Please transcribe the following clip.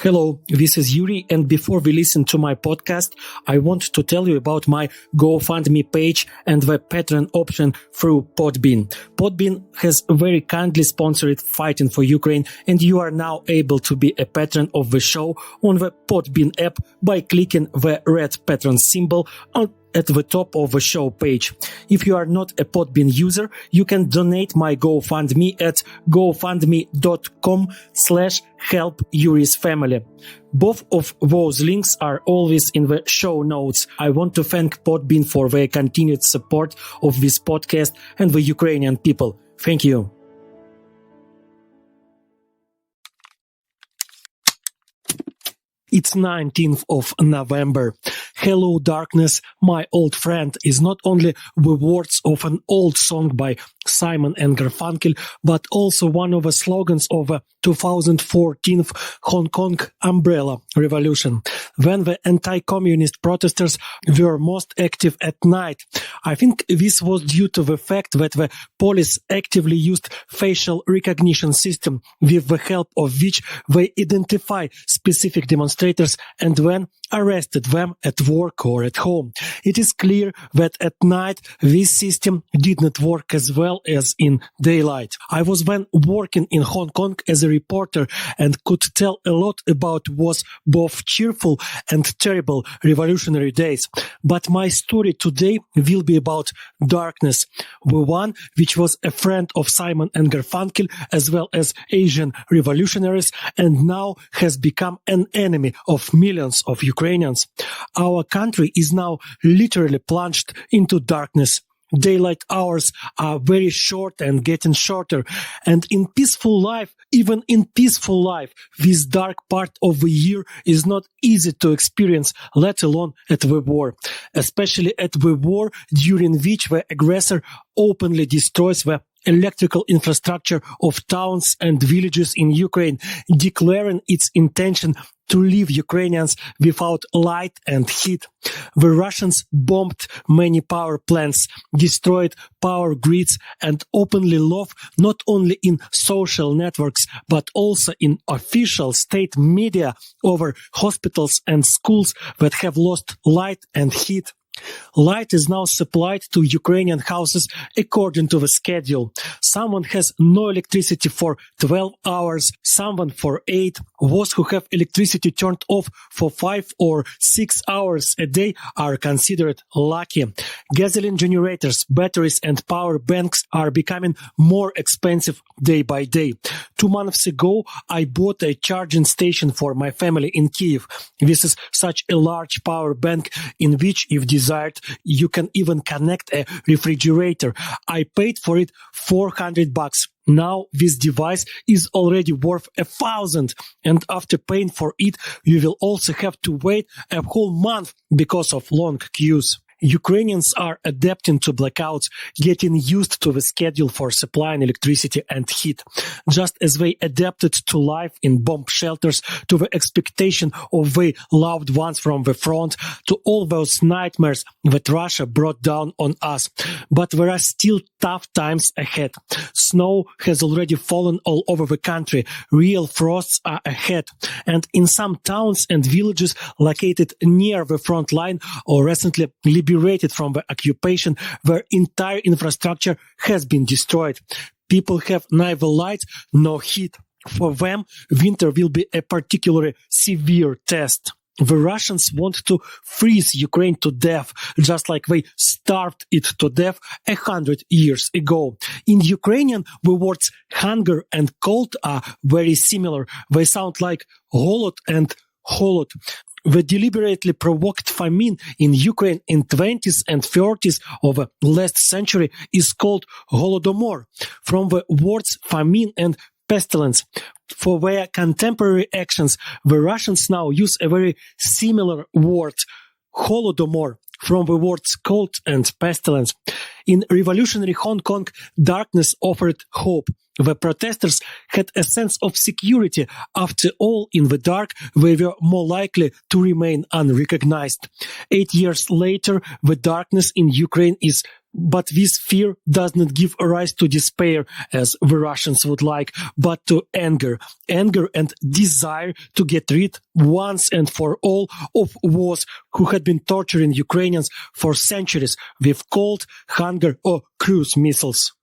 Hello, this is Yuri, and before we listen to my podcast, I want to tell you about my GoFundMe page and the Patreon option through Podbean. Podbean has very kindly sponsored Fighting for Ukraine, and you are now able to be a patron of the show on the Podbean app by clicking the red patron symbol at the top of the show page. If you are not a Podbean user, you can donate my GoFundMe at gofundme.com/help Yuri's family. Both of those links are always in the show notes. I want to thank Podbean for their continued support of this podcast and the Ukrainian people. Thank you. It's 19th of November. Hello, darkness, my old friend is not only the words of an old song by Simon and Garfunkel, but also one of the slogans of the 2014 Hong Kong umbrella revolution, when the anti-communist protesters were most active at night. I think this was due to the fact that the police actively used facial recognition system, with the help of which they identify specific demonstrators and then arrested them at work or at home. It is clear that at night this system did not work as well as in daylight. I was then working in Hong Kong as a reporter and could tell a lot about was both cheerful and terrible revolutionary days. But my story today will be about darkness, the one which was a friend of Simon and Garfunkel as well as Asian revolutionaries and now has become an enemy of millions of Ukrainians. Our country is now literally plunged into darkness. Daylight hours are very short and getting shorter. And in peaceful life, even in peaceful life, this dark part of the year is not easy to experience, let alone at the war. Especially at the war during which the aggressor openly destroys the electrical infrastructure of towns and villages in Ukraine, declaring its intention to leave Ukrainians without light and heat. The Russians bombed many power plants, destroyed power grids, and openly laugh not only in social networks, but also in official state media over hospitals and schools that have lost light and heat. Light is now supplied to Ukrainian houses according to the schedule. Someone has no electricity for 12 hours, someone for 8. Those who have electricity turned off for 5 or 6 hours a day are considered lucky. Gasoline generators, batteries and power banks are becoming more expensive day by day. 2 months ago, I bought a charging station for my family in Kiev. This is such a large power bank in which, if desired, you can even connect a refrigerator. I paid for it $400. Now this device is already worth $1,000, and after paying for it, you will also have to wait a whole month because of long queues. Ukrainians are adapting to blackouts, getting used to the schedule for supplying electricity and heat, just as they adapted to life in bomb shelters, to the expectation of their loved ones from the front, to all those nightmares that Russia brought down on us. But there are still tough times ahead. Snow has already fallen all over the country. Real frosts are ahead. And in some towns and villages located near the front line or recently liberated from the occupation, where entire infrastructure has been destroyed. People have neither light nor heat. For them, winter will be a particularly severe test. The Russians want to freeze Ukraine to death, just like they starved it to death 100 years ago. In Ukrainian, the words hunger and cold are very similar. They sound like holod and holod. The deliberately provoked famine in Ukraine in 20s and 30s of the last century is called Holodomor, from the words famine and pestilence. For their contemporary actions, the Russians now use a very similar word, Holodomor, from the words cold and pestilence. In revolutionary Hong Kong, darkness offered hope. The protesters had a sense of security. After all, in the dark, they were more likely to remain unrecognized. 8 years later, the darkness in Ukraine is But this fear does not give rise to despair, as the Russians would like, but to anger and desire to get rid once and for all of those who had been torturing Ukrainians for centuries with cold, hunger, or cruise missiles.